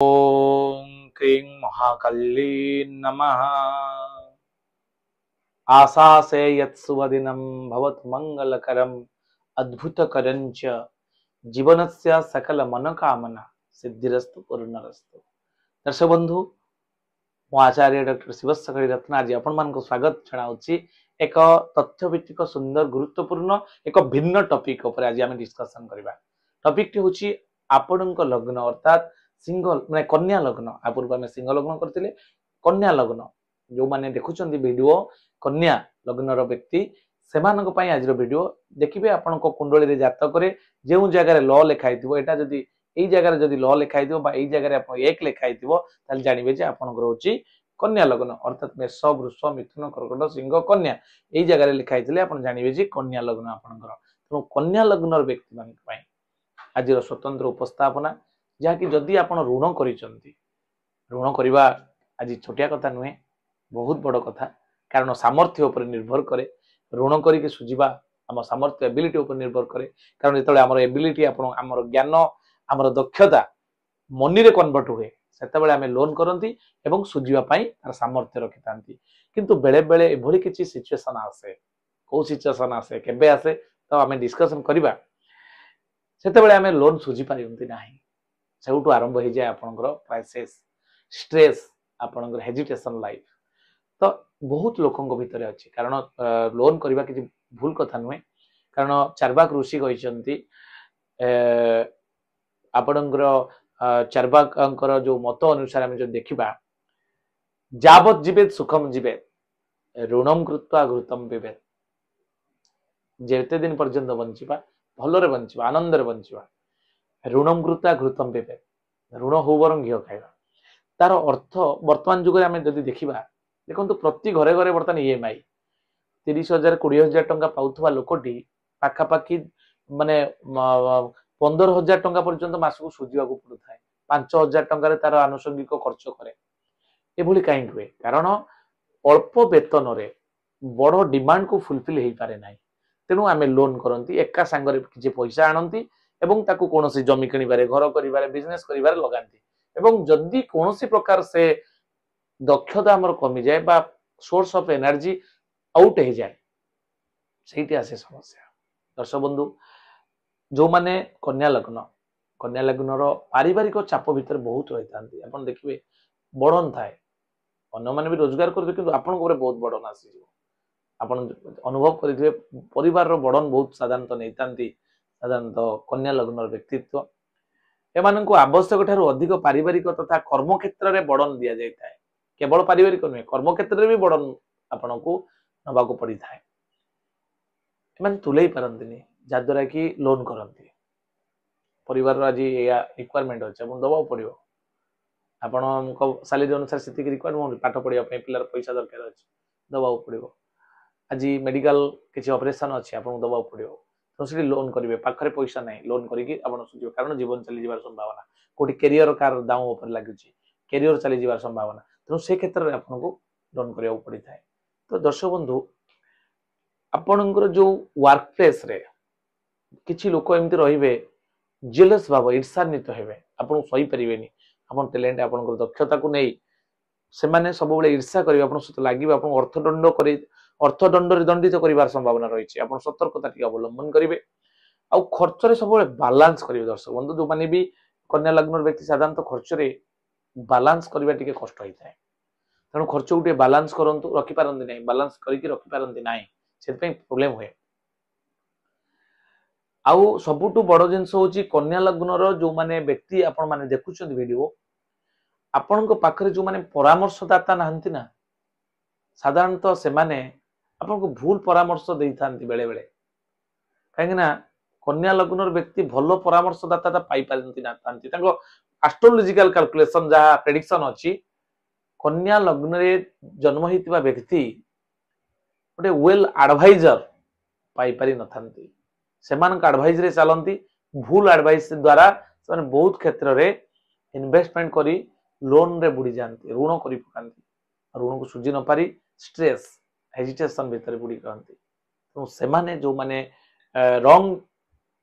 ओम क्रीं महाकाली नमः। आशासे यत्सुवदिनं भवतु मंगलकरम अद्भुतकरञ्च जीवनस्य सकल मनोकामना सिद्धिरस्तु पूर्णरस्तु। दर्शक बंधु मो आचार्य डॉक्टर शिवशंकर रत्न आज आपण मानक स्वागत जनाऊँच एक तथ्यभित्तिक सुंदर गुरुत्वपूर्ण एक भिन्न टॉपिक उपर आज आम डिस्कसन करबा। टॉपिक टी होची आपणक लग्न अर्थात सिंगल माने कन्या लग्न। आ पूर्व आम सिंह लग्न करथिले कन्या लग्न जो माने देखुचंदी वीडियो कन्या लग्नर व्यक्ति सेमानक पई आज वीडियो देखिबे। आपणक कुंडली रे जातक रे जेउ जगह ल लिखाइथिबो एटा जदी एई जगह रे जदी ल लिखाइथिबो बा एई जगह रे आपण एक लिखाइथिबो ताले जानिबे जे आपणकर होची कन्या लग्न अर्थात मेष वृष मिथुन कर्कट सिंह कन्या एई जगह रे लिखाइथिले आपण जानिबे जे कन्या लग्न आपणकर। तो कन्या लग्नर व्यक्ति मानक पई आज स्वतंत्र उपस्थापना जहाँकि जदि आपण ऋण करिसंती ऋण करवा आज छोटिया कथा नुहे बहुत बड़ कथा कारण सामर्थ्य उपर निर्भर करे ऋण करके सुझिबा आम सामर्थ्य एबिलिटी उपर निर्भर करे कारण जेतले हमर एबिलिटी आपण हमर ज्ञान हमर दक्षता मनी रे कन्वर्ट हुए सेतबेले आमे लोन करंती एवं सुझिबा पई तार सामर्थ्य रखितांती। किंतु बेले बेले एभली किछि सिचुएशन आसे को सिचुएशन आसे केबे आसे तो आमे डिस्कशन करबा सेतबेले आमे लोन सुझि पारियंती नाही सेउटू आरंभ हो जाए आपनकर क्राइसिस स्ट्रेस आपनकर हेजिटेशन लाइफ तो बहुत लोकंक भितर अछि कारण लोन करबा किछि भूल कथा नुहे कारण चारबाक ऋषि कहिसंती आपनकर चारबाकर जो मत अनुसार आमे जो देखिबा जावत जीवेत सुखम जीवेत ऋणम कृत्वा घृतम पिबेत जेते दिन पर्यंत बंचिबा भलरे बंचिबा आनंदरे बंचिबा ऋणम कृत्वा घृतम पिबेत ऋण हो बरं घी खाइबा तार अर्थ वर्तमान जुग में जदि देखा देखो प्रति घरे घरे बर्तमान ईएमआई 30,000 20,000 टंका पाउथवा लोकटी पाखापाखि माने 15,000 टंका पर्यंत मासक सुझा पड़ू था 5,000 टंका तार आनुषंगिक खर्च करे एभली कहीं हुए कारण अल्प वेतन रे बड़ डिमांड को फुलफिल हो पारे ना तेणु आम लोन करती एका सांगरे किसी पैसा आणती एवं ताकू कोनोसी जमी किनिबारे घर करिबारे बिजनेस करिबारे लगांती एवं जदि कोनोसी प्रकार से दक्षता हमर कमी जाए बा सोर्स ऑफ एनर्जी आउट हो जाए सेठी आसे समस्या। दर्शक बंधु जो माने कन्या लग्नर पारिवारिक चाप भीतर बहुत रही थांती आपण देखिबे बड़न थाए अन्य माने भी रोजगार करते किंतु आपन को बहुत बड़न आसी आपण अनुभव करिथिबे परिवार रो बड़न बहुत साधारणतः नैतांती साधारणतः कन्या लग्न व्यक्तित्व एमान को आवश्यक ठारू अधिक पारिवारिक तथा कर्म क्षेत्र में बड़न दि जाए केवल पारिवारिक नुहे कर्म क्षेत्र में भी बड़न आपण को नबाक पड़ी थाए एमान तुलई पारंतिनी जद्वारा कि लोन करंती परिवार आज या रिक्वायरमेंट अच्छे आप दबा पड़ो आपण सैलरी अनुसार से रिक्वायरमेंट पाठ पढ़ा पिलार पैसा दरकार अच्छे दबा पड़ो आज मेडिकल किसी ऑपरेशन अच्छे आपको दबा पड़ो तो से लोन करेंगे पाखे पैसा ना लोन करके सुझे कारण जीवन चली जावार संभावना कोटी कैरियर कार दाम उपर लगे कैरियर चली जावार संभावना तेणु से क्षेत्र में आपको लोन करा पड़ी था। तो दर्शक बंधु आपणकर जो वर्क प्लेस रे किछि लोक एमती रहिबे जेलस भाव ईर्षान्वित हेबे आपन सही परिबेनी आपन टैलेंट आपन दक्षता को नहीं से माने सब बेले ईर्षा करिवे आपन सहित लागिबे आपन अर्थदंड रे दंडित करिवार संभावना रही आपन सतर्कता टिके अवलंबन करिवे आ खर्च रे सब बेले बैलेंस करिवे। दर्शक बंधु जो माने भी कन्या लग्न व्यक्ति साधारणतः खर्च रे बैलेंस करिवा टिके कष्ट होई थाए तेणु खर्च को बैलेंस करंतु रखि पारंती नाही बैलेंस करके रखि पारंती नाही से प्रॉब्लम हुए। आउ सबुठु बड़ जिनस होची कन्या लग्नर जो माने व्यक्ति आपण माने देखुछन वीडियो आपण को पाखरे जो माने परामर्शदाता नाहंती ना साधारणतः से माने आपण को भूल परामर्श देई थांती बेले बेले काहे ना कन्या लग्नर व्यक्ति भलो परामर्शदाता पाई पारंती ना थांती तांको एस्ट्रोलॉजिकल कैलकुलेशन जहा प्रेडिक्शन अछि कन्या लग्न रे जन्म हितबा व्यक्ति गोटे वेल एडवाइजर पाई पारि न थांती सेमान एडवाइस रे चलती भूल एडवाइस द्वारा से बहुत क्षेत्र रे इन्वेस्टमेंट करी लोन रे बुड़ी जाती ऋण करी पकांती ऋण को सुझी न पारी स्ट्रेस हेजिटेशन भीतर बुड़ी करती तो सेमाने जो माने रॉन्ग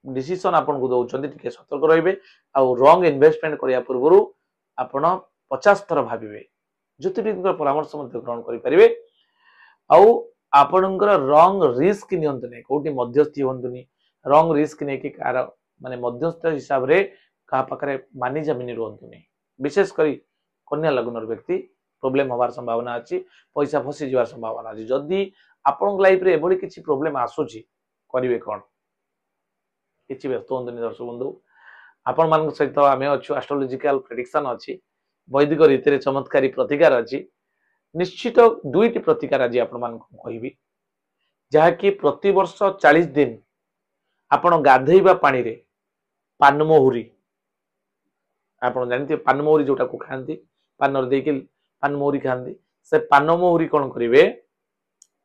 डिसीजन आपन को दउचंती टिके सतर्क रहिबे आ रॉन्ग इन्वेस्टमेंट करिया पूर्वरु आपण 50 थर भाबिबे ज्योतिर्विदଙ୍କ परामर्श मध्य ग्रहण करि परिबे आउ आपणकर रंग रिस्क नियंतु नै कोठी मध्यस्थी होंतुनी रंग रिस्क नै कि कार माने मध्यस्थ हिसाब रे का पाखरे मानी जमीन रहंतुनी विशेष करी कन्या लग्नर व्यक्ति प्रॉब्लम होबार संभावना अछि पैसा फसी जीवार संभावना अछि जदी आपन लाइफ रे एभली किछि प्रॉब्लम आसुछि करिवे कोन किछि व्यस्त होंतुनी दर्शक बंधु आपण मान सहित आमे अच्छु एस्ट्रोलॉजिकल प्रेडिक्शन अछि वैदिक रीति रे चमत्कारी प्रतिकार अछि निश्चित दुईटी प्रतिकार आज आपण मान कहबी जहा कि प्रति वर्ष 40 दिन आपण गाधेइबा पानी रे पानमहुरी आपण जानते पानमहुरी जोटा को खांती पानर देके पानमहुरी खांती से पानमहुरी कोन करिवे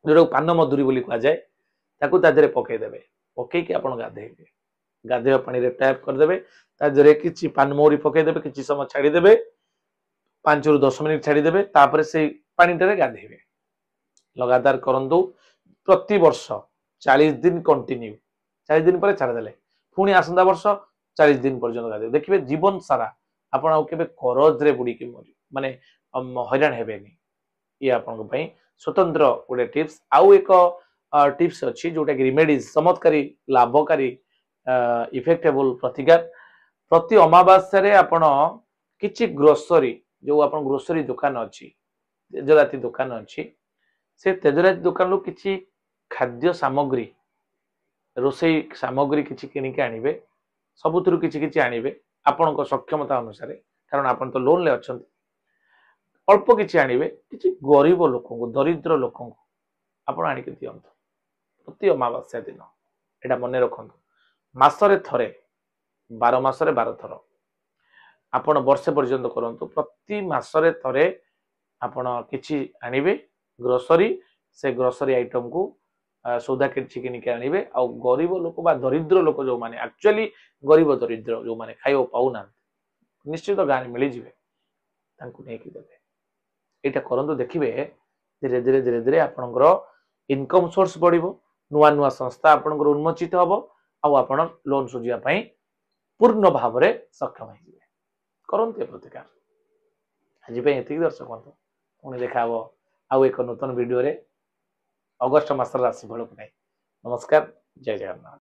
जोटा पान मधुरी बोली कहा जाए ताकू ता देरे पके देबे पके कि आपण गाधेइबे गाधेवा पानी रे टैप कर देबे ता देरे किछि पानमहुरी पके देबे किछि समय छाडी देबे 5 रु 10 मिनिट छाडी देबे तापर से पानी रे गाधेइबे लगातार करंतु प्रति वर्ष 40 दिन कंटिन्यू 40 दिन पर छाड़ देले पुणी आसंता वर्ष 40 दिन पर्यंत गाधे देखिबे जीवन सारा आपण आउ केबे करज रे बुडी के माने हैरान हेबेनी ये आपण पई स्वतंत्र गोटे टिप्स आउ एक टिप्स अछि जोटा कि रेमेडीज चमत्कारी लाभकारी इफेक्टेबल प्रतिकार प्रति अमावास्या रे आपण किछि ग्रोसरी जो आपण ग्रोसरी दुकान अछि तेजराती दुकान अछि से तेजराती दुकान लो किछि खाद्य सामग्री रोसई सामग्री किछि किनि के आनिबे सबुथुरु किछि किछि आनिबे आपण को सक्षमता अनुसार कारण आपण तो लोन ले अछंती अल्प किछि आनिबे किछि गरीब लोकन को दरिद्र लोकन को आपण आनि के दियंत प्रति अमावास्या दिन एटा मने रखंतु मासरे थरे 12 मासरे 12 थर आपण वर्षे पर्यंत करंतु प्रति मासरे थरे आपण किछि आनिबे ग्रोसरी से ग्रोसरी आइटम को सौदा किछि किनि के आनिबे आ गरीब लोक बा दरिद्र लोक जो माने एक्चुअली गरीब दरिद्र जो माने खाइबो पाउना निश्चित गाने मिली जिवे तांकु नेकी देबे एटा करंतु देखिबे धीरे धीरे धीरे धीरे आपनकर इनकम सोर्स बढ़िबो नुवा नुवा संस्था आपनकर उन्मोचित हबो आ आपण लोन सुजिया पई पूर्ण भाव रे सक्षम हो जिवे करंतु प्रतिकार आज पे एतिक दर्शक बंधु पुणी देखा हबो आउ एक नूतन वीडियो रे अगस्त मास राशि फल को नमस्कार जय जगन्नाथ।